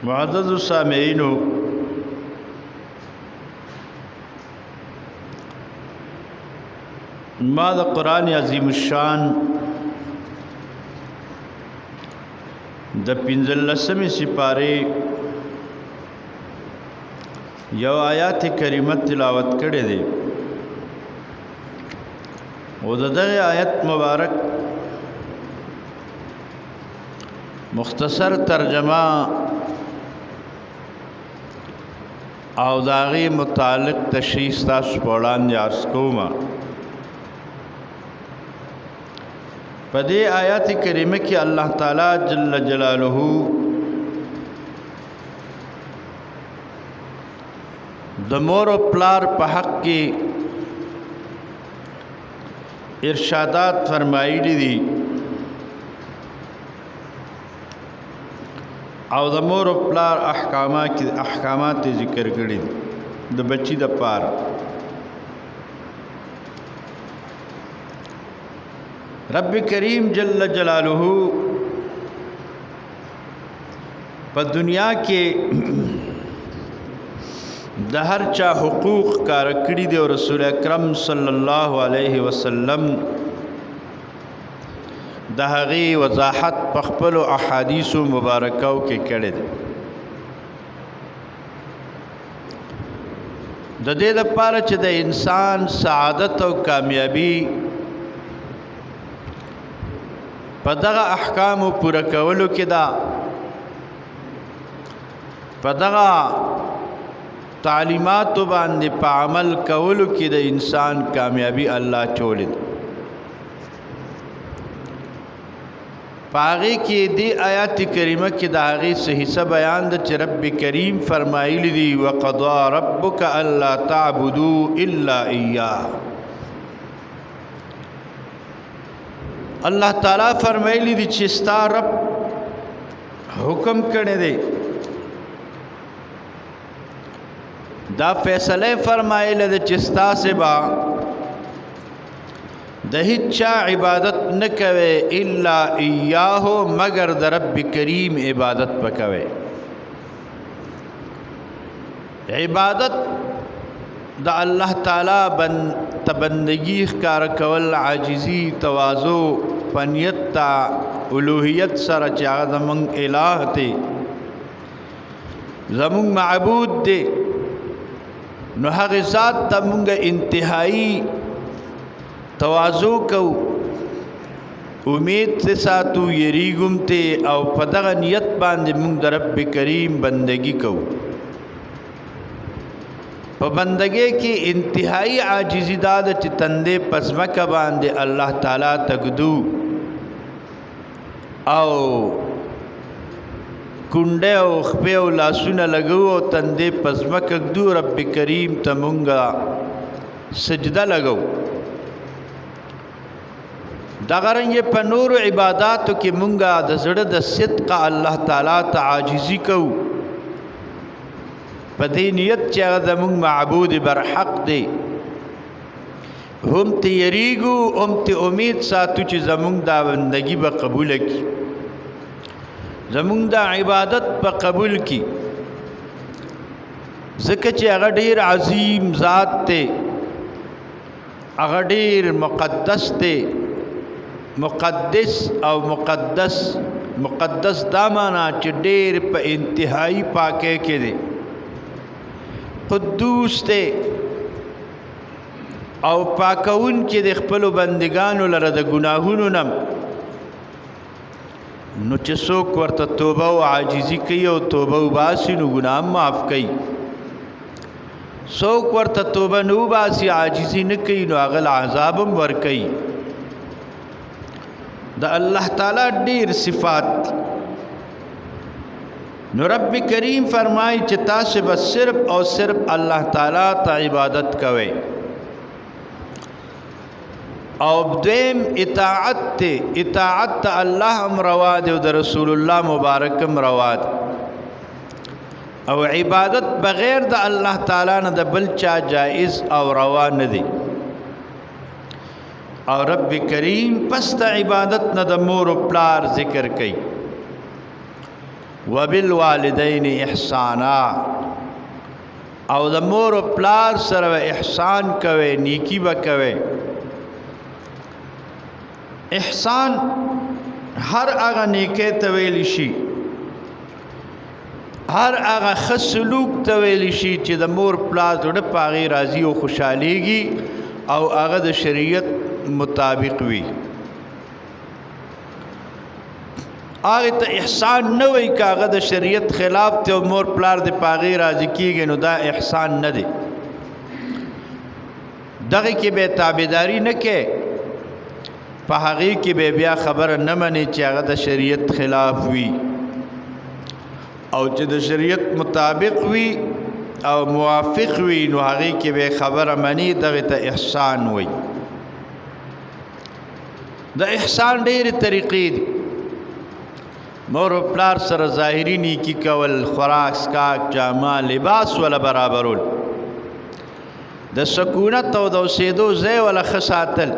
معزز السامعینو، ما د قرآن عظیم الشان د 15 سپارې یو آیات کریمه تلاوت کړې ده او دغه آیت مبارک مختصر ترجمه او داغي متعلق تشریح تاسو په وړاندې عرض کوم. په دې آیات کریمه کې الله تعالی جل جلاله د مور او پلار په حق کې ارشادات فرمایلي دي او د مور او پلار احکامات ذکر کړي دي د بچی د پاره. رب کریم جل جلاله په دنیا کې د هر چا حقوق کار کړی دی او رسول اکرم صلی الله علیه وسلم د هغې وضاحت په خپلو احادیثو مبارکو کې کړی دی. د دې لپاره چې د انسان سعادت او کامیابی په دغه احکامو پوره کولو کې ده، په دغه تعلیماتو باندې په عمل کولو کې د انسان کامیابی الله چولې ده. په هغې کې دې آیات کریمه کې د هغې صحیح بیان ده چې رب کریم فرمایلی دي وقضا ربک الا تعبدوا الا ایاه. الله تعالی فرمایلی دي چې ستا رب حکم کړی دی، دا فیصله فرمایلی ده چې ستاسې به د هیڅ چا عبادت نه کوئ الا ایاه، مگر د رب کریم عبادت به کوئ. عبادت د الله تعالی بندگی ښکاره کول، عاجزی، تواضع، پنیت تا الوهیت سره چې هغه زمونږ الہ دی، زمونږ معبود دی، نو هغې ذات ته مونږ انتهایی تواضع کو، امید ته ساتو، یریګم ته او په دغه نیت باندې مونږ د رب کریم بندگی کو. په بندګۍ کې انتهایی عاجزي دا ده چې تندې په ځمکه باندې الله تعالی ته ږدو او کونډې او خپې او لاسونه لګو او تندې په ځمکه ږدو، رب کریم ته مونږه سجده لګو. دغه رنګې په نورو عباداتو کې مونږه د زړه د صدق الله تعالی ته عاجزي کوو په دې نیت چې هغه زمونږ معبود برحق دی، هم ته یریږو، هم ته امید ساتو چې زمونږ دا بندګي به قبوله کړي، زمونږ دا عبادت به قبول کړي، ځکه چې هغه ډېر عظیم ذات دی، هغه ډېر مقدس دی. مقدس او مقدس دا معنا چې ډېر په انتهایی پاکۍ کې دی. قدوس دی او پاکون کې د خپلو بندگانو لره د ګناهونو نه، نو چې څوک ورته توبه او عاجزي کوي او توبه وباسي نو ګناه معاف کوي، څوک ورته توبه نه وباسي عاجزي نه کوي نو هغه عذاب هم ورکوي. د الله تعالی ډېر صفات. نو رب کریم فرمای چې تاسو به صرف او صرف الله تعالی ته عبادت کوئ او دویم اطاعت ته، اطاعت ته الله هم روا دی او د رسول الله مبارک هم روا دی، او عبادت بغیر د الله تعالی نه د بل چا جائز او روا نه دی. او رب کریم پس د عبادت نه د مور و پلار ذکر کوي. وبالوالدین احسانا او د مور او پلار سره احسان کوي نیکی به کوي احسان هر هغه نیکی ته ویل شي هر هغه ښه سلوک ته ویل شي چې د مور پلار زړه په هغې راضي او خوشحالیږي او هغه د شریعت مطابق وي هغې ته احسان نه وایي که هغه د شریعت خلاف دی او مور پلار د په هغې راضي کېږي نو دا احسان نه دی دغې کې به تابعداري نه کوې په هغې کې به بیا خبره نه منې چې هغه د شریعت خلاف وي او چې د شریعت مطابق وي او موافق وي نو هغې کې به خبره مني دغې ته احسان وي د احسان ډېرې طریقې دي مور و پلار سره ظاهري نیکي کول خوراک څښاک جامه لباس ولا برابرول د سکونت او د اوسېدو ځای ولا ښه ساتل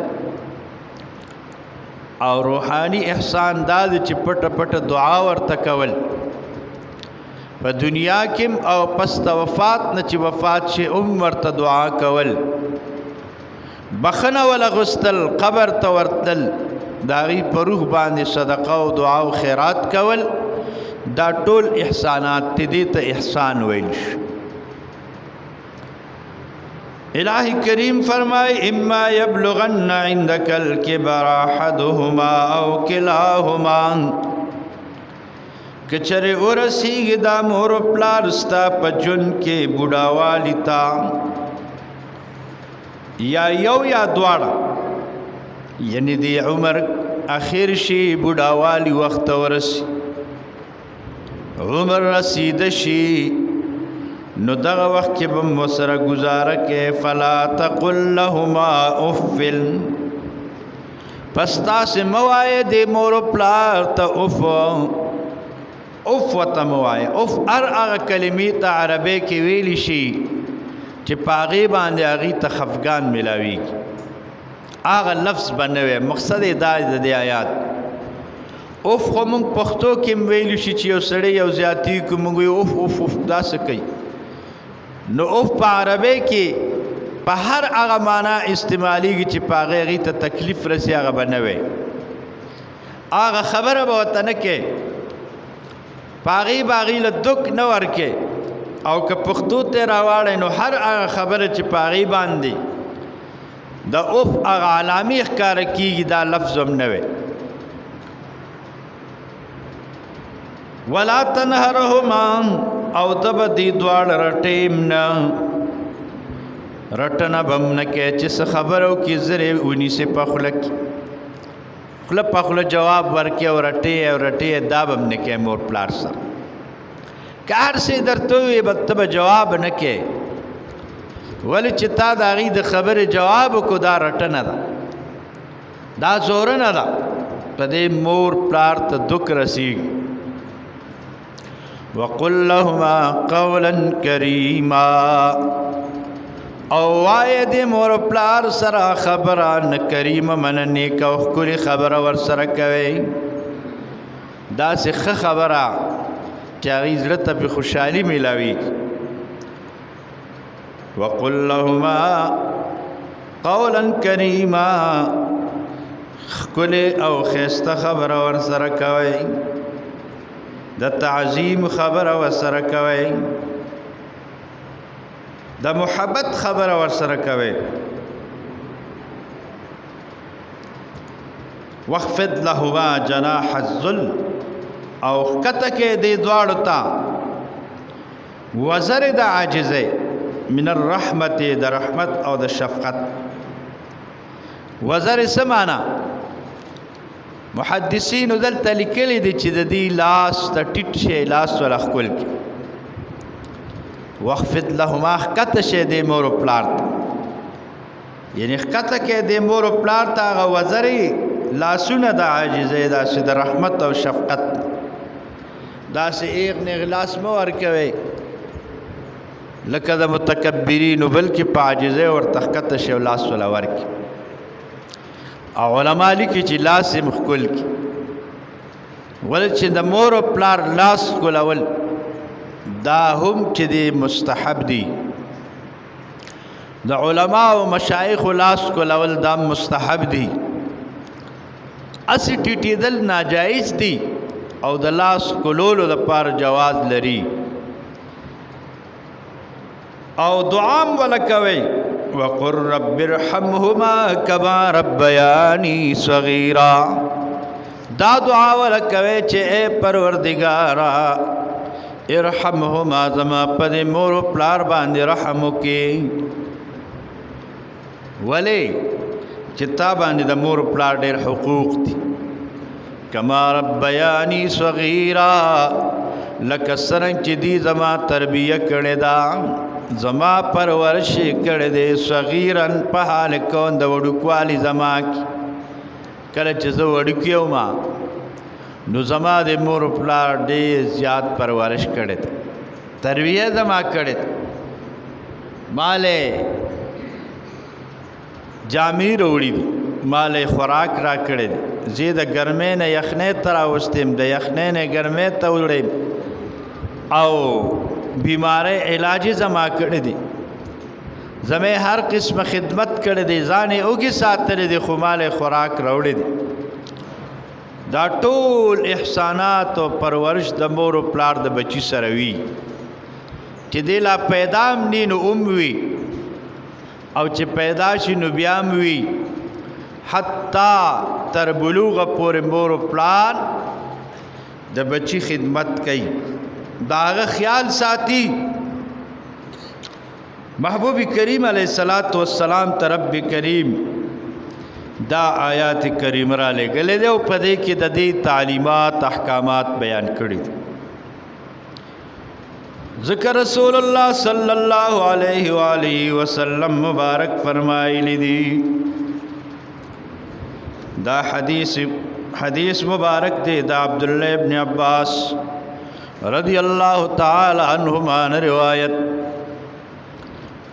او روحاني احسان دا دی چې پټه پټه دعا ورته کول په دنیا کې او پس د وفات نه چې وفات شي ورته دعا کول بخنه ولا غستل قبر ته ورتل د هغې په روح باندې صدقه او دعا او خیرات کول دا ټول احسانات دي دې ته احسان ویل شي الہی کریم فرمائے اما یبلغن عندک الکبر احدهما او کلاهما کچره ورسیږي دا مور پلار ستا په ژوند کې بوډاوالی تا یا یو یا دواړه یعنی دی عمر اخیر شي بوډاوالی وخت ورسی عمر رسید شي نو دغه وخت کې به مو سره گزاره کې فلا تقل لهما اف پس تاسې مه وایې د مور و پلار ته اف ورته مه وایې اف هر هغه کلمې ته عربۍ کې ویلی شي چې په هغې باندې هغې ته خفګان میلاویږي هغه لفظ به نه وی مقصد یې دا د دې آیات اف خو موږ پښتو کې هم ویلی شي چې یو سړی یو زیاتي کو موږ وی اف اف اف دا څه کوي نو اف په عربی کې په هر هغه معنا استعمالیږي چې په هغې هغې ته تکلیف رسي هغه به نه وی هغه خبره به ورته نه کوې په هغې به هغې له دک نه ورکې او که پښتو ته راواړی نو هر هغه خبره چې په هغې باندې د اف هغه علامې ښکاره کېږي دا لفظ هم نه وی ولا تنهرهما او تب دی دواړه رټیم نه رټنه به م نه کوې چې څه خبرو کې زرې ونیسې په خوله کې خوله په خوله جواب ورکې او رټې دا به م نه کوې مور پلار سره که هر څه درته ووایي به ته به جواب نه کوې ولې چې تا د هغې د خبرې جواب وکړو دا رټنه ده دا زورنه ده په دې مور پلار ته دک رسیږي وقل لهما قولا کریما او وایه د مور پلار سره خبره نه کریمه منه نیکه او ښکلې خبره ورسره کوئ داسې ښه خبره چې هغې زړه ته پې خوشحالي میلاویږي وقل لهما قولا کریما ښکلې او ښایسته خبره ورسره کوئ د تعظیم خبره ورسره کوئ د محبت خبره ورسره کوئ واخفض لهما جناح الذل او ښکته کې دې دواړو ته وزر د عاجزۍ من الرحمت د رحمت او د شفقت وزر څه معنا محدثینو دلته لیکلی دي چې د دې لاس ته ټیټ شي لاس ولا ښکل کړي واخفض لهما ښکته شي د مور و پلار ته یعنې ښکته کې د مور و پلار ته هغه وزرې لاسونه د عاجزۍ داسې د رحمت او شفقت داسې ایغ نیغ لاس مه ورکوئ لکه د متکبرینو بلکې په عاجزۍ ورته ښکته شي او لاس ولا ورکړي او علما لیکي چې لاس یې ښکل کړي ول چې د مور او پلار لاس کولول دا هم چې دی مستحب دی د علما او مشایخ لاس کولول دا مستحب دی اسی ټیټېدل ناجایز دی او د لاس کولولو لپاره جواز لري او دعام ولکوي وقر رب ارحمهما كما ربياني صغيرا دا دعا ولکوي چې اے پروردگارا ارحمهما زما پر مور پلار باندې رحم وکي ولی چې تا باندې د مور پلار ډېر حقوق دي کما ربیانی صغیرا لکه څرنګه چې دی زما تربیه کړې ده زما پرورش کړې ده صغیرن په حال کې د وړوکوالي زما کله چې زه وړوکی وم نو زما د مور پلار ډېر زیات پرورش کړې ده تربیه زما کړې ده مالې جامې وروړي دي مالې خوراک را کړې دي زه د ګرمۍ نه یخنۍ ته راوستم د یخنۍ نه ګرمۍ ته وړم او بیماری علاج زما کړې دي زمې هر قسم خدمت کړې دي ځانې اوږې ساتلې دي خو مالې خوراک راوړې دي دا ټول احسانات او پرورش د مور او پلار د بچی سره وي چې دی لا پیدا هم نی نو وي او چې پیدا شي نو بیا هم وي حتی تر بلوغ پورې مور او پلار د بچی خدمت کوي دا هغه خیال ساتي محبوب کریم علیہ الصلوۃ والسلام ته رب کریم دا آیات کریم را لګلې ده او په دې کې د دې تعلیمات احکامات بیان کړي دي ذکر رسول الله صلی الله علیه و آله وسلم مبارک فرمایلی دي دا حدیث مبارک دی دا عبداللہ ابن عباس رضی اللہ تعالی عنہما روایت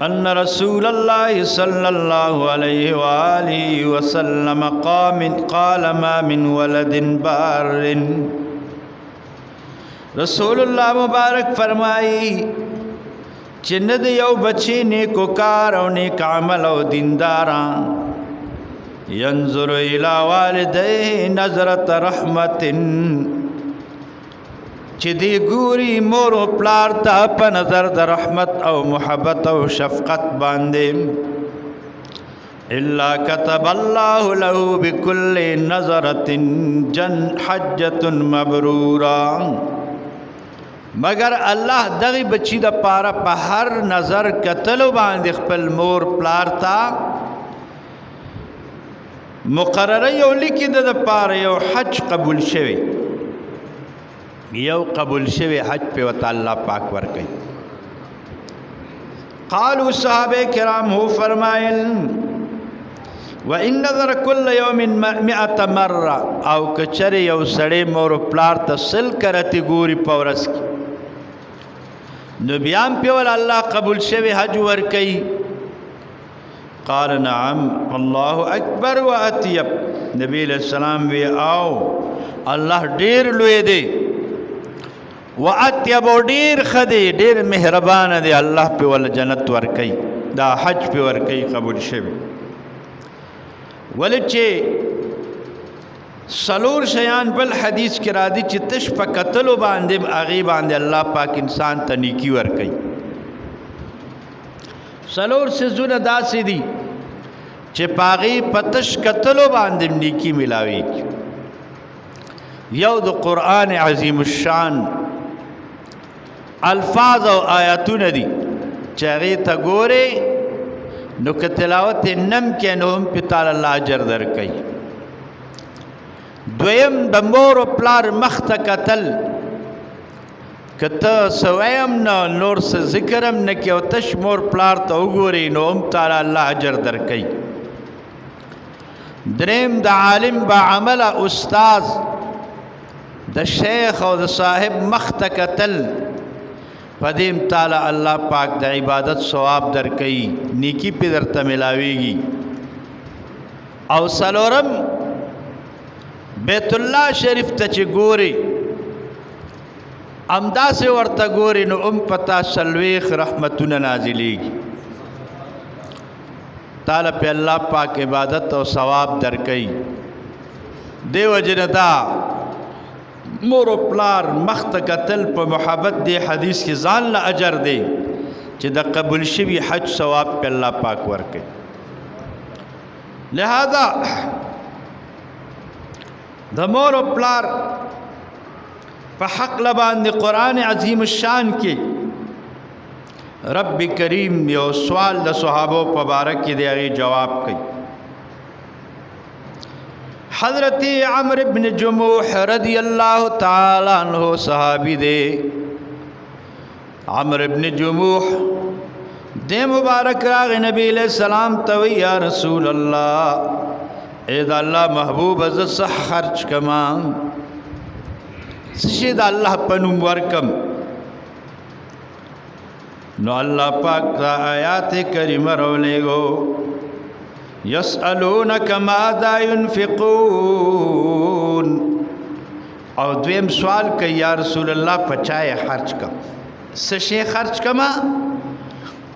ان رسول اللہ صلی اللہ علیہ وآلہ وسلم قال ما من ولد بار رسول اللہ مبارک فرمائی چند یو بچے نیکو کار او نیک عمل او دینداران ينظر الى والديه نظرة رحمت چې دی ګوري مور او پلار ته په نظر د رحمت او محبت او شفقت باندې الا كتب الله له بكل نظرة حجة مبرورا مگر الله دغه بچی د پاره په هر نظر کتلو باندې خپل مور پلار ته مقرره یو لیکي د پاره یو حج قبول شوی یو قبول شوی حج په وت الله پاک ور کوي قالوا صحابه کرام هو فرمایل وان نظر كل يوم 100 مره او کچره یو سړی مور پلار ته سل کرتی ګوري پورس نو بیان په ول الله قبول شوی حج ور کوي قال نعم الله اکبر واطيب نبی علیہ السلام وی او الله ډیر لوی دی واطيب ډیر خدي ډیر مهربان دی الله په ول جنت ور کوي دا حج په ور کوي قبول شوی ولچه سلور شیان بل حدیث کې را دي چې تش په قتل باندې اغي باندې الله پاک انسان ته نیکی ور کوي سلور سيزونه داسې دي چې پاغي پتش قتل باندې نیکی ملاوي یو د قران عظیم الشان الفاظ او آیاتونه دي چې هغه ته ګوره نو که تلاوت نم کې نو هم په تعالی الله اجر درکړي دویم د مور او پلار مخته قتل کته سویم نو نور څه ذکرم نه کې او تش مور پلار ته وګوري نو هم تعالی الله اجر درکړي دریم د عالم با عمل استاد د شیخ او د صاحب مخته قتل پدیم تعالی الله پاک د عبادت ثواب درکړي نیکی په درته ملاويږي او سلورم بیت الله شریف ته چې ګوري امدا سے ورته ګورې نو پتا سلویخ رحمتونه نازلیږي تعالی په الله پاک عبادت او ثواب درکړي دیو جندا مور و پلار مخت قتل په محبت دی حدیث کې ځان له اجر دی چې د قبول شوی حج ثواب په الله پاک ورکړي لہذا د مور و پلار په حق لباندې قرآن عظیم الشان کې رب کریم یو سوال د صحابو په باره کې دی هغې جواب کوي حضرت عمرو بن جموح رضی اللہ تعالی عنہ صحابی دے عمرو بن جموح دے مبارک راغ نبی علیہ السلام توی یا رسول اللہ اے دا اللہ محبوب از صح خرچ کمان سشید اللہ پنوم ورکم نو اللہ پاک دا آیات کریم رولے گو یسألونک ماذا ينفقون او دویم سوال کہ یا رسول اللہ پچائے خرچ کم سشے خرچ کما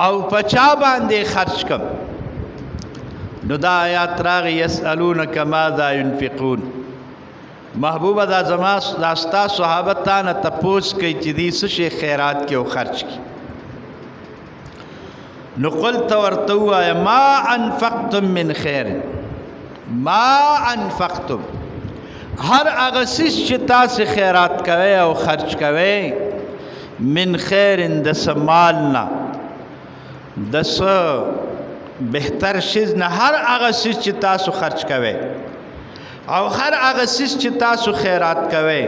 او پچا باندے خرچ کم نو دا آیات راغی یسألونک ماذا ينفقون محبوبہ دا زمان داستا صحابتانا تپوس کئی چی دی سشے خیرات کی او خرچ کی نقلت ورتوا ما انفقتم من خیر ما انفقتم ہر اغسیس چتا سے خیرات کوئے او خرچ کوئے من خیر دس مالنا دس بہتر شزنا ہر اغسیس چتا سو خرچ کوئے او ہر اغسیس چتا سو خیرات کوئے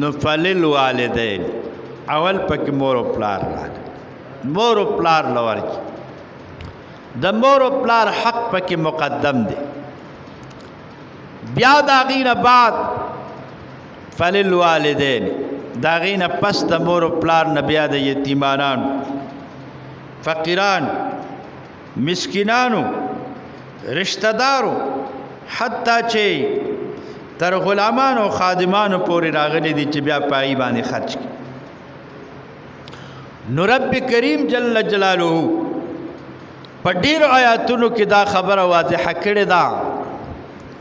نفلل والدین اول پک مور و پلار رانے مور و پلار لور کی د مور و پلار حق پکې مقدم دی بیا دا غینه بعد فللوالدین دا غینه پس د مور و پلار نه بیا د یتیمانانو فقیران مسکینانو رشتہ دارو حتی چې تر غلامانو خادمانو پورې راغلي دي چې بیا پای باندې خرچ کی نو رب کریم جل جلالہ په ډیرو آیاتونو کې دا خبره واضحه کړې ده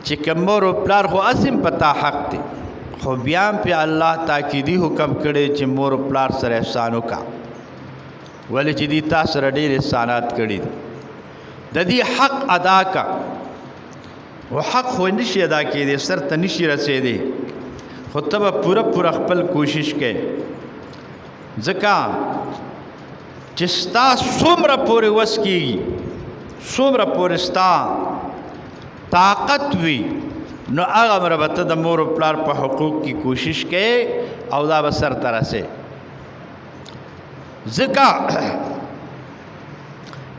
چې که مور و پلار خو اسم پتا حق دی خو بیا هم په الله تاکیدي حکم کړی چې مور و پلار سره احسان وکړه ولې چې دي تا سره ډېر احسانات کړي دي د دې حق ادا کا و حق خو نشي ادا کېدی سر ته نشي رسېدی خو ته به پوره خپل کوشش کوې ځکه چې ستا څومره پورې وس کېږي څومره پورې ستا طاقت وي نو هغه مره به ته د مور و پلار په حقوق کې کوشش کوې او دا به سر ته رسې ځکه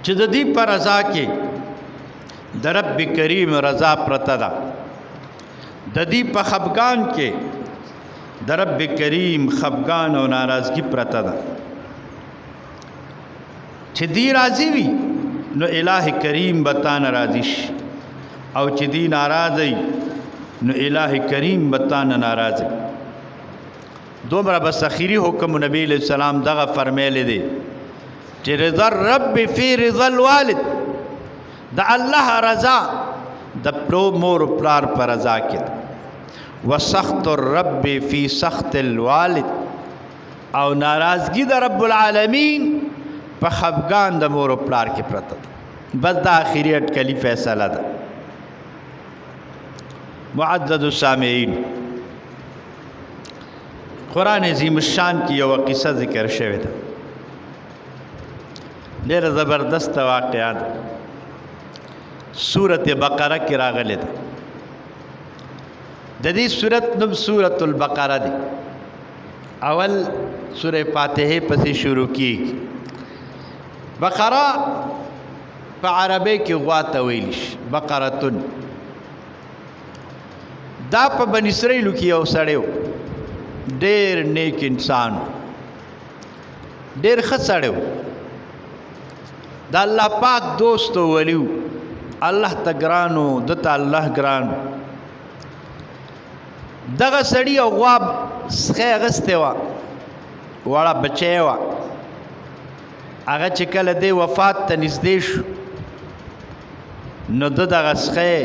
چې د دې په رضا کې د رب کریم رضا پرته ده د دې په خفګان کې د رب کریم خفګان او ناراضگی پرته ده چې دی راضی وي نو الٰه کریم بتا ناراضی شي او چې دی ناراضی نو الٰه کریم بتا ناراضی دومره بس اخیری حکم نبی علیہ السلام دغه فرمایلی دی چې رضا الرب فی رضا الوالد د الله رضا د پلو مور پلار پر رضا کې وسخط الرب فی سخط الوالد او ناراضگی د رب العالمین په خفګان د مور و پلار کې پرته ده بس دا آخري اټکلي فیصله ده معزز السامعین قرآن عظیم الشان کی یو قصه ذکر شوې ده ډېره زبردست واقعه ده سورت بقره کې راغلې ده د دې سورت نوم سورت البقره دی اول سورہ فاتحه پسې شروع کیږي بقره په عربی کې غوا ته ویل شي بقرتن دا په بنی اسرائیل کې یو سړی ډېر نیک انسان ډېر ښه سړی د الله پاک دوست او ولی الله ته ګران و دته الله ګران دغه سړی او غوا سخی اغستې وه وړه بچی وه هغه چې کله دی وفات ته نږدې شو نو ده دغه سخی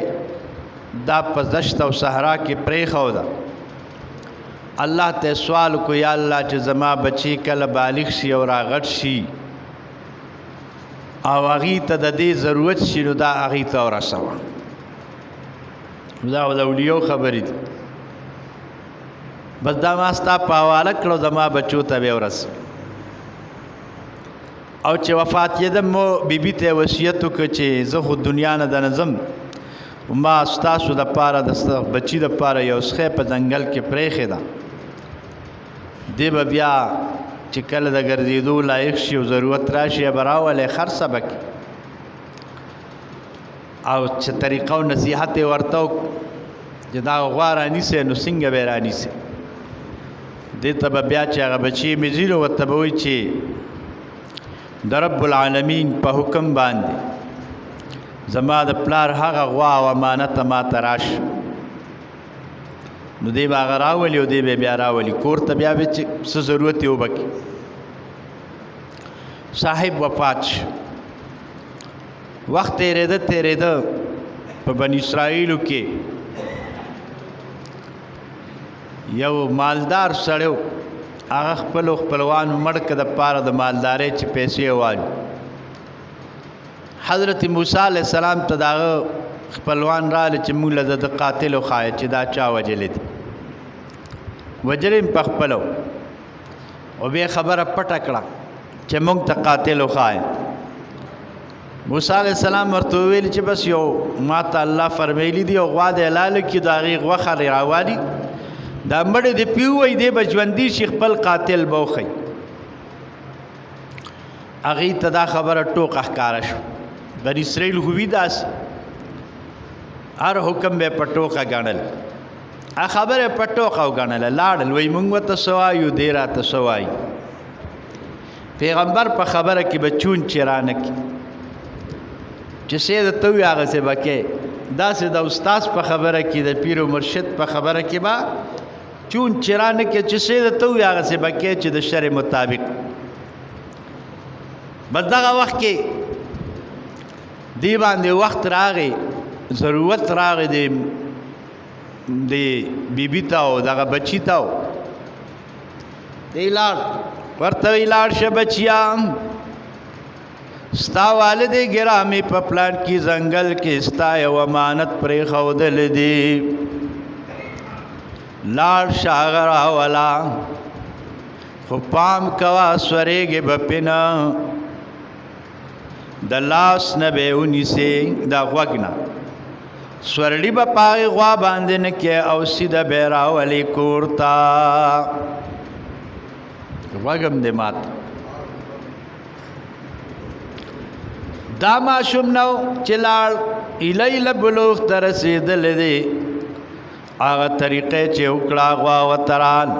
دا په دشت او صحرا کې پرېښوده الله ته سوال کو یا الله چې زما بچی کله بالغ شي او راغټ شي او هغې ته د دې ضرورت شي نو دا هغې ته ورسوه دا د اولیو خبرې دي بس دا ما ستا په حواله کړو زما بچو ته به ورس او چې وفات یېدم مو بیبي ته وصیت وکړ چې زه خو دنیا نه د نظم ما ستاسو دپاره د بچي دپاره یو سخی په ځنګل کې پرېښې ده دی به بیا چې کله د ګرځېدو لایق شي او ضرورت راشي به راولې خرڅه به کړي او چې طریقه او نصیحت یې ورته وکړو چې دا غوا رانیسئ نو څنګه به یې رانیسئ دې ته به بیا چې هغه بچی مې ځي نو ورته به وایي چې د رب العالمین په حکم باندې زما د پلار هغه غوا او امانت ما ته راشه نو دی به هغه راولي او دی به بیا راولي کور ته بیا به چې څه ضرورت یې وبکړي صاحب وفات شو وخت تېرېده په بني اسرائیلو کې یو مالدار سړی هغه خپلو خپلوانو مړ که د پاره د مالدارۍ چې پیسې والی حضرت موسی علیه السلام ته د هغه خپلوان راغله چې موږ له د قاتل وښایه چې دا چا وجلی دی وجلی م په خپلو او بیا خبره پټه کړه چې موږ ته قاتل وښایه موسی علیه السلام ورته وویل چې بس یو ما ته الله فرمیلی دی او غوا د حلاله کړي د هغې غوښه راوالي دا مړی د پیووی دی به ژوندي شي خپل قاتل به وښي هغې ته دا خبره ټوقه ښکاره شو بني اسرائیل خو وي داسې هر حکم به یې په ټوقه ګڼل خبره یې په ټوقه وګڼله لاړل وایي موږ ورته څه وایو دی راته څه وایي پیغمبر په خبره کې به چون چرانه کړي چې څه درته ووایي هغسې به کوې داسې د استاذ په خبره کې د پیر و مرشد په خبره کې به چون چرانه کې چې څه درته ووایي هغسې به کوې چې د شرع مطابق بس دغه وخت کې دی باندې وخت راغی ضرورت راغی د بیبي ته او دغه بچي ته دی لاړ ورته وی لاړ شه بچیا ستا والد ګرامی په پلان کې ځنګل کې ستا یو امانت پرېښودلی دی لاړ شه هغه راوله خو پام کوه سورېږې به پې نه د لاس نه به یې ونیسې د غوږ نه سورلي به په هغې غوا باندې نه کې او سیده به یې راولې کور ته غوږ هم دې مات دا ماشوم نه چې لاړ ایله بلوغ ته رسېدلی دی هغه طریقې چې وکړه غوا ورته راله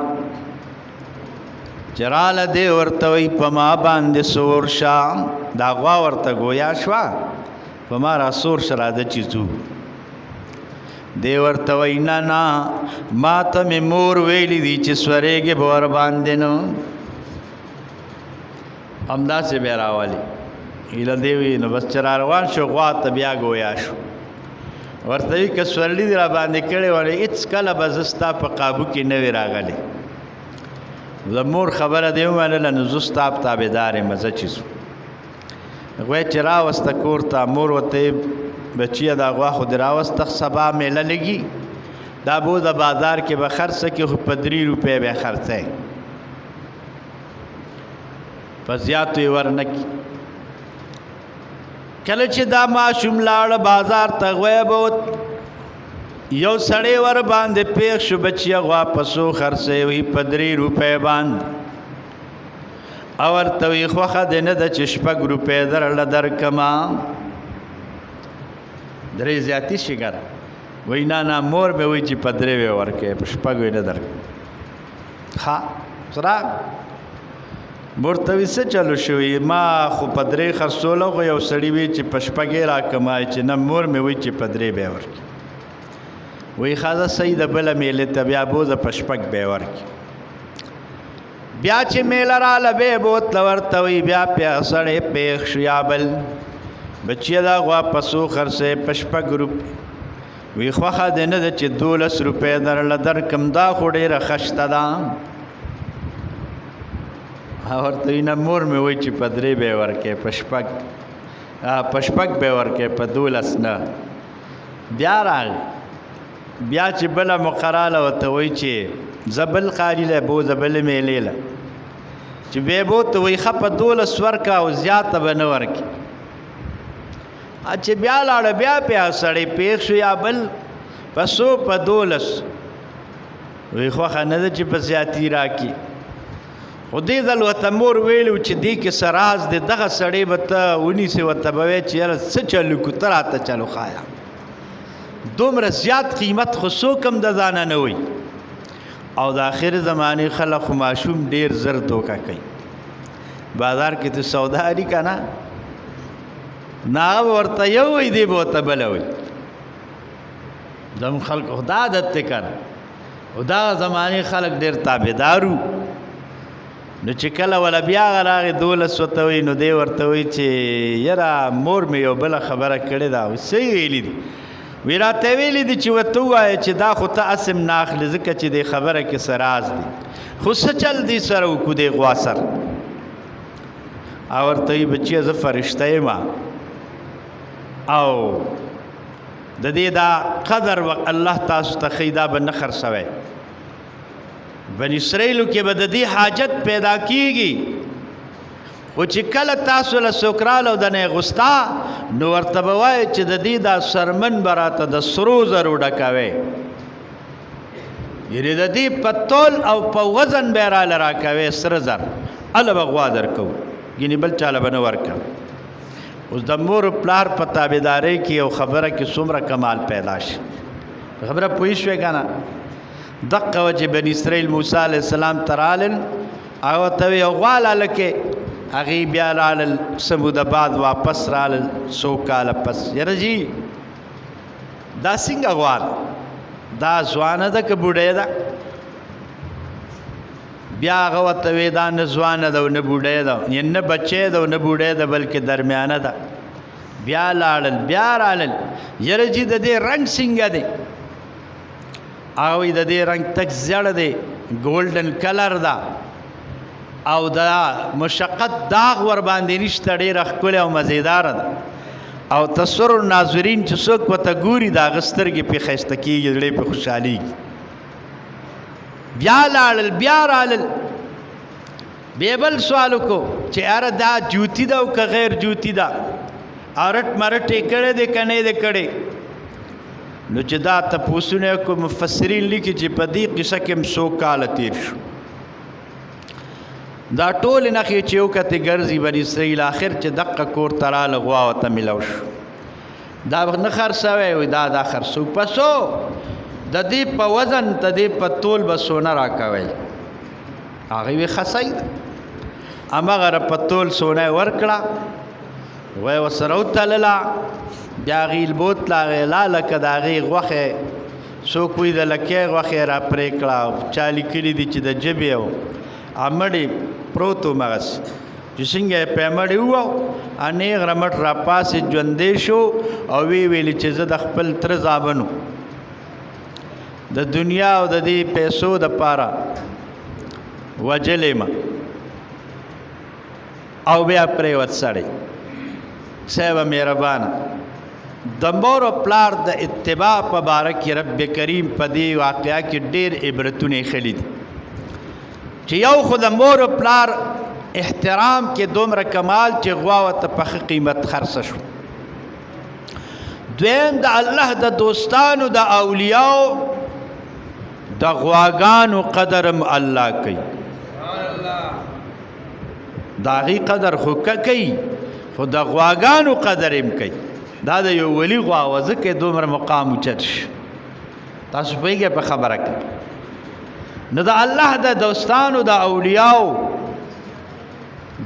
چې راله دی ورته وایي په ما باندې سور شه دا غوا ورته ګویا شوه په ما را سور شه راځه چې ځو دی ورته وایي نه ما ته مې مور ویلی دي چې سورېږې به ورباندې نه همداسې به یې راولي ایله دی وي نو بس چې را روان شو غوا ته بیا ګویا شو ورته وایي که سورلي دې را باندې کړې ولی هېڅ کله به زه ستا په قابو کې نه وې راغلی د مور خبره دې ومنله نو زه ستا تابعدار یم ځه چې ځو غوی چې راوسته کور ته مور ورته بچیه دا غوا خو دې راوسته سبا میله لګي دا بو د بازار کې به خرڅه کې خو په 3 روپۍ به خرڅی په زیاتو یې ورنه کړي کله چې دا ماشوم لاړه بازار ته غوی به یو سړی ور باندې پیښ شو بچیه غوا په څو خرڅی وي په 3 روپۍ باندې او ورته وایي خوښه دې نه ده چې 6 روپۍ درله درکمه 3 زیاتي شي ګره وایي نه مور به وایي چې په 3 به ورکوې په 6 یې نه درکړه ښه سره مور ته وایي څه چلو شوي ما خو په 3 خرڅوله خو یو سړي وایي چې په 6 یې راکمه چې نه مور مې وایي چې په 3 به یې ورکړي وایي ښه ده صحیح ده بله میلې ته بیا بوځه په 6 به یې ورکړي بیا چې میله راله بیا بوتله ورته وي بیا سړی پېښ شو یا بل بچیه دا غوا په څو خرڅې په 6 روپۍ وی خوښه دې نه ده چې 12 روپۍ درله درکم دا خو ډېره خشته ده ورته وي نه مور مې وایي چې په 3 به یې ورکې په 6 به یې ورکې په 12 نه بیا راغی بیا چې بله مقراله ورته وایي چې زه بل قاري له بوځه بلې میلې له چې بیا به ورته وایي ښه په 12 ورکه او زیاته به نه ورکې چې بیا لاړه بیا سړی پېښ شو یا بل په 100 په 12 وی خوښه نه ده چې په زیاتي راکړي خو دې ځل ورته مور ویلي چې دې کې څه راز دی دغه سړی به ته ونیسې ورته به وایې چې یاره څه چلو کو ته راته چلو ښایه دومره زیات قیمت خو څوک هم د ځانه نه وي او د آخر زمانې خلک خو ماشوم ډېر زر دوکه کوي بازار کې ته سودا لري که نه هغه ورته یو وي دی به ورته بله وي زموږ خلکو خو دا عادت دی که نه خو دغه زمانې خلک ډېر تابعدار وو نو چې کله وله بیا هغه راغې 12 ورته وایي نو دی ورته وایي چې یاره مور مې یو بله خبره کړې ده څه یې ویلي دي وی راته ویلي دي چې ورته ووایه چې دا خو ته اسم نه اخلې ځکه چې دې خبره کې څه راز دی خو څه چل دې سره وکړو دې غوا سره او ورته وایي بچیه زه فرشته یم او د دې دا قدر الله تاسو ته ښیي دا به نه خرڅوئ بني اسرائیلو کې به د دې حاجت پیدا کیږي خو چې کله تاسو له څوک راله او د نه یې غوستا نو ورته به وایئ چې د دې دا سرمن به راته د سرو زرو ډکوئ یعنې د دې په تول او په وزن به یې راله راکوئ سره زر هله به غوا درکوو ګینې بل چاله به نه ورکوو اوس د مور پلار په تابعدارۍ کې یو خبره کې څومره کمال پیدا شي خبره پوه شوې که نه دقه وه چې بني اسرائیل موسی علیه السلام ته رالل هغه ورته وی یو غوا لالکې هغې بیا رالل سمود بعد واپس رالل 100 کاله پس یاره جي دا څنګه غوا ده دا ځوانه ده که بوډۍ ده بیا هغه ورته وی دا نه ځوانه ده او نه بوډۍ ده یعنې نه بچی ده او نه بوډۍ ده بلکې درمیانه ده بیا لاړل بیا رالل یاره جي د دې رنګ څنګه دی هغه وایي د دې رنګ تک زیړه دی ګولډن کلر ده او دا مشقت داغ ور باندې نشته ډېره ښکلې او مزیداره ده او تصور ناظرین چې څوک ورته ګوري د هغه سترګې پرې ښایسته کېږي زړه پرې خوشحالېږي بیا لاړل بیا رالل بیا بل سوال وکړو چې یاره دا جوتي ده او که غیر جوتي ده رټ مرټ یې کړی دی که نه یې دی کړی نو چې دا تپوسونه کو مفسرین لیکي چې په دې قصه کې هم 100 کاله تیر شو دا ټولې نښې چې وکتې ګرځي بني اسرائیل آخر چې دقه کور ته راله غوا ورته میلو شو دا نه خرڅوی وي دا خرڅو په 100 د دې په وزن د دې په تول به سونه راکوئ هغې وی ښه صحیح ده هماغه په تول سونه یې ورکړه وی ورسره وتلله بیا هغې البوتله هغې لاله که د هغې غوښې څوک وایي د لکۍ غوښې را پرې کړه چا لیکلي دي چې د ژبې او مړې پروت و مغسې چې څنګه یې پې مړې ووو انیغ رمټ را پاسې ژوندی شو او وی ویلي چې زه د خپل تره زامن د دنیا او د دې پیسو دپاره وجلې ما او بیا پرېوت سړی صاحب مهربانه د مور او پلار د اتباع په باره کې رب کریم په دې واقعه کې ډېر عبرتونه ایښلي دي چې یو خو د مور او پلار احترام کې دومره کمال چې غوا ورته په ښه قیمت خرڅه شو دویم د الله د دوستانو د اولیاو د غواګانو قدرم الله کوي د هغې قدر خو کوي خو د غواګانو قدر هم کوي دا د یو ولی غوا وه ځکه دومره مقام اوچت شي تاسو پوهېږئ په خبره کې نو د الله د دوستانو د اولیاو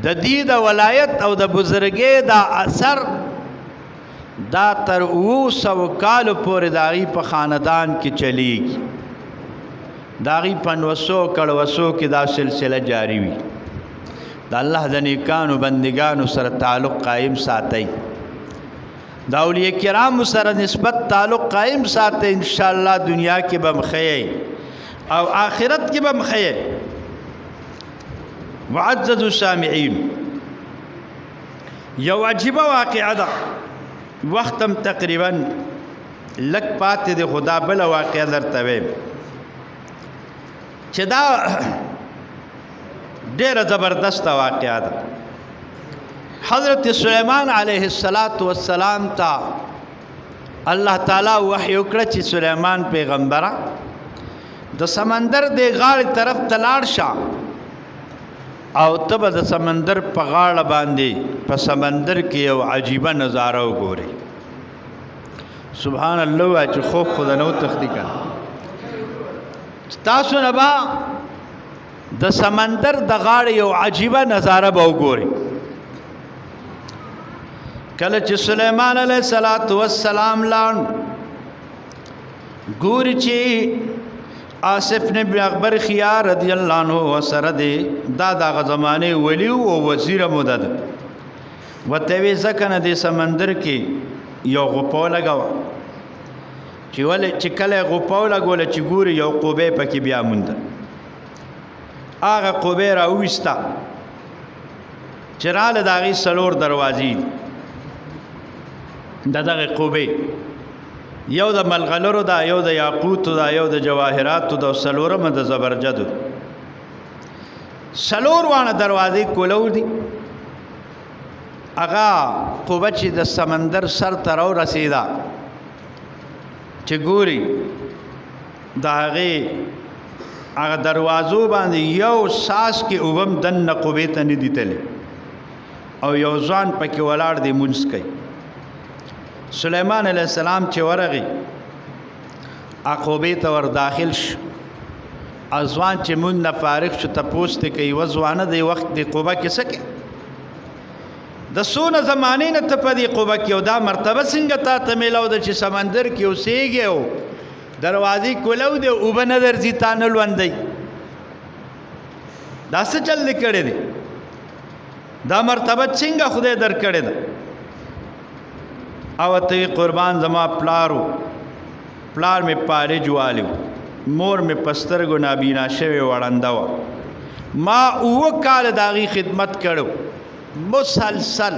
د دې د ولایت او د بزرګۍ دا اثر دا تر 700 کالو پورې د هغې په خاندان کې چلیږي داغي پنوسو کړوسو کې دا سلسله جاری وي د الله د نیکانو بندگانو سره تعلق قائم ساتي د اولیاء کرام سره نسبت تعلق قائم ساتي ان شاء الله دنیا کې به مخی او آخرت کې به مخی. معزز السامعين یو عجیبه واقعه ده وختم تقریبا لک پاتې د خدا بل واقعه درته وایم چې دا ډېره زبردست واقعه ده. حضرت سلیمان علیه السلام ته الله تعالی وحی وکړه چې سلیمان پیغمبره د سمندر د غاړې طرف ته لاړ شه او ته به د سمندر په غاړه باندې په سمندر کې یو عجیبه نظاره وګورې. سبحان الله وایي چې خوب خو د نو تختی کړه تاسو نه به د سمندر د غاړې یو عجیبه نظاره به وګورئ. کله چې سلیمان علیه السلام لاړ ګوري چې آصف بن اکبر خیار رضی الله عنه وسره دی دا دغه زمانه ولی او وزیر مدد وته وی ځکه د سمندر کې یو غپو لګاو چې ولې چې کله غپو لګول چې ګوري یو قوبه پکې بیا مونږ هغه قوبه راوستا چراله داغي سلور دروازې دغه قوبه یو د ملغلرو دا یو د یاقوت دا یو د جواهرات دا سلورم د زبرجد سلور وانه دروازې کولو دي. اغا قوبه چې د سمندر سر ته راو رسیدا چې ګوري دا هغه دروازو باندې یو ساس کې اوبم دن قوبه ته نه دیتل او یو ځان پکې ولاړ دی مونږ کوي. سلیمان علیہ السلام چې ورغی عقوبې ته ور داخل شو ازوان چې مون نه فارغ شو تپوس ته کوي وځوانه دی وخت دی قوبه کې سکه د سونه زمانه نه ته په دی قوبه کې او دا مرتبه څنګه ته ملاو د چې سمندر کې اوسېږي او دروازې کولو دی او بن درځي تانل وندي دا څه چل کړي دی دا مرتبه څنګه خدای در کړي ده. او ته قربان زما پلار می پاره جوالیو مور می پسترګو نابینا شوی وړانداو ما او کال داغي خدمت کړو مسلسل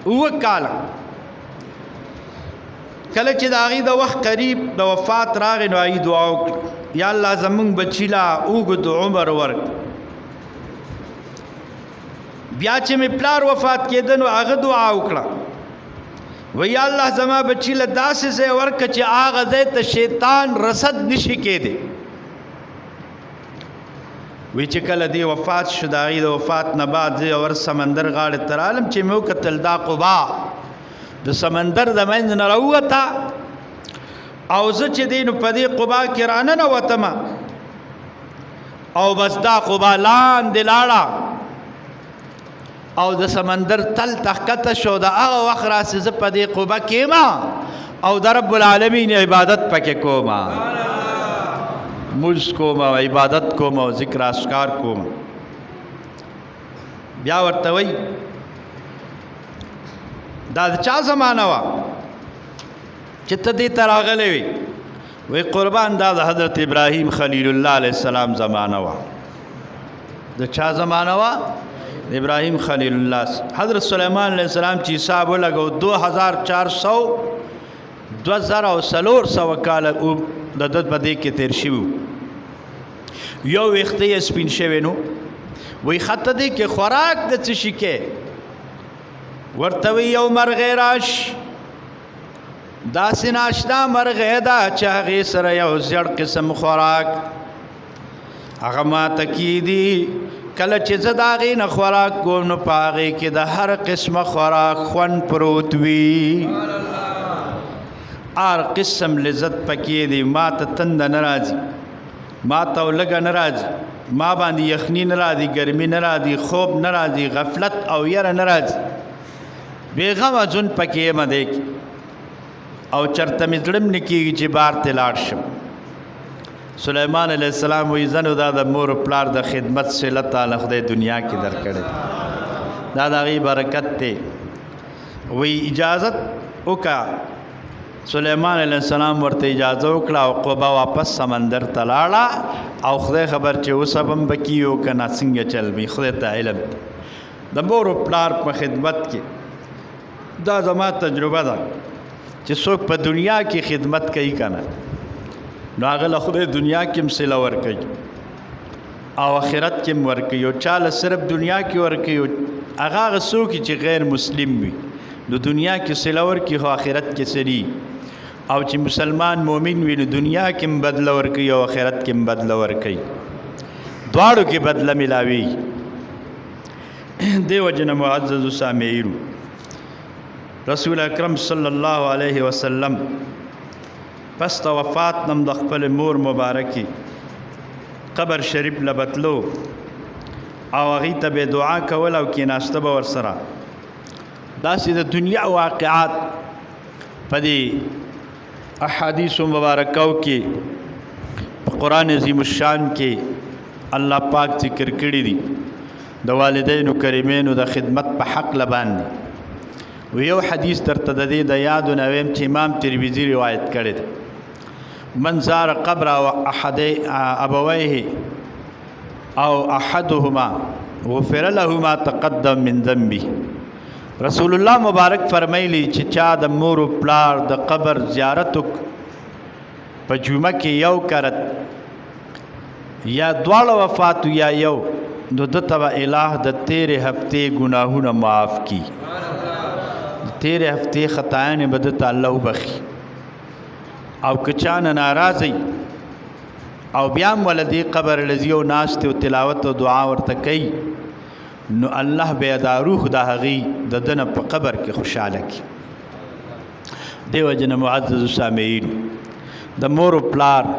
او کال کله چې داغي د وخت قریب د وفات راغی نو ای دعا وکړه یا الله زمون بچیلا اوږد عمر ورک. بیا چې می پلار وفات کېدنو هغه دعا وکړه وی الله زما بچی له داسې ځای ورکه چې هغه ځای ته شیطان رسد نشي کېدی. وی چې کله دی وفات شو د هغې د وفات نه بعد زه ور سمندر غاړې ته رالم چې مې وکتل دا قبا د سمندر د منځ نه راووته او زه چې دی نو په دې قبا کې راننوتمه او بس دا قبا لاندې لاړه او د سمندر تل تخکته شو د هغه وخت راسې زه په دې قبه کېما او د رب العالمین عبادت پکې کوما ملز کوما عبادت کوما ذکر اسکار کوما. بیا ورته وی دا د چا زمانه وه چې ته دې ته راغلی وي وی قربان دا د حضرت ابراهیم خلیل الله علیه السلام زمانه وه. د چا زمانه وه؟ ابراهیم خلیل الله. حضرت سلیمان علیہ السلام چې حساب ولګو 2400 کال د دد بدې کې تیر شو یو وخت یې سپین شوی نو وی خط دې کې خوراک د څه شي کې ورته وی یو مرغې راش داسې ناشتا مرغې دا چې هغې سره یو زیړ قسم خوراک هغه ماته کېدي کله چې زه د هغې نه خوراک کوم نو په هغې کې د هر قسمه خوراک خوند پروت وي هر قسم لذت پکې دی ما ته تنده نه راځي ما ته لږه نه راځي ما باندې یخني نه راځي ګرمي نه راځي خوب نه راځي غفلت او یره نه راځي بېغمه ژوند پکې یم دی او چرته مې زړه م نه کېږي چې بار ته لاړ شم. سلیمان علیہ السلام وی زنو دا د مور پلار د خدمت صلت تعالی خدای دنیا کې درکړي دا د غي برکت ته وی اجازت وکا سلیمان علیہ السلام ورته اجازه وکړه او قبا واپس سمندر ته لاړه او خدای خبر چې وسبم بکیو کنا څنګه چل بي خدای ته علم د مور پلار په خدمت کې دا زما تجربه ده چې څوک په دنیا کې خدمت کوي کنه نو هغه له خدای دنیا کې هم صله ورکوي او آخرت کې هم ورکوي او چاله صرف دنیا کې ورکوي هغه هغه څوک چې غیر مسلم وي نو دنیا کې صله ورکوي خو آخرت کې سړي او چې مسلمان مؤمن وي نو دنیا کې هم بدله ورکوي او آخرت کې هم بدله ورکوي دواړو کې بدله ملاوي دیو جن معزز سامعین رسول اکرم صلی الله علیه وسلم پس د وفات نم د خپل مور مبارکی قبر شریف لبتلو او هغې ته به دعا کول او کېناسته به ورسره داسې د دنیا واقعات په دې احادیثو مبارکو کې په قرآن عظیم الشان کې الله پاک ذکر کړي دي د والدینو کریمینو د خدمت په حق لباندې و یو حدیث درته د دې د یادو نه ویم چې امام ترمذي روایت کړی دی من زار قبر احد ابويه او احدهما غفر له ما تقدم من ذنبه رسول الله مبارک فرمایلی چې چا د مور او پلار د قبر زیارت په جمعه کې یو کرت یا دواړه وفات یا یو نو د تبع الہ د تیرې هفته گناهونه معاف کی تیرې هفته خطايان بدت الله بخي او کچان ناراضي او بیا ولدي قبر لذيو ناس ته تلاوت او دعا ورته کوي نو الله به دا روح د هغي د دنه په قبر کې خوشاله کی دیو جن معزز سامعين د مور پلار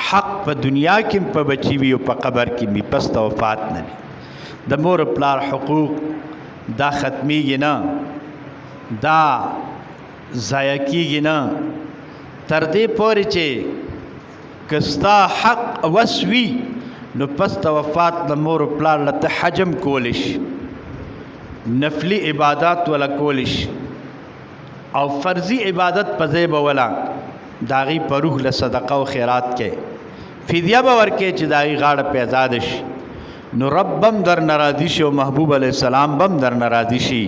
حق په دنیا کې په بچي وي او په قبر کې می پس د وفات نه د مور پلار حقوق دا ختميږي نه دا ضایع کیږي نه تر دې پورې چې کستا حق وسوي نو پس د وفات د مور پلار لته حجم کولیش نفلی عبادت ولا کولیش او فرضی عبادت په ځای به ولا داغي په روح له صدقه او خیرات کې فدیه به ورکې چې داغي غاړه په آزاد شي نو ربم در ناراضي شي او محبوب علی السلام بم در ناراضي شي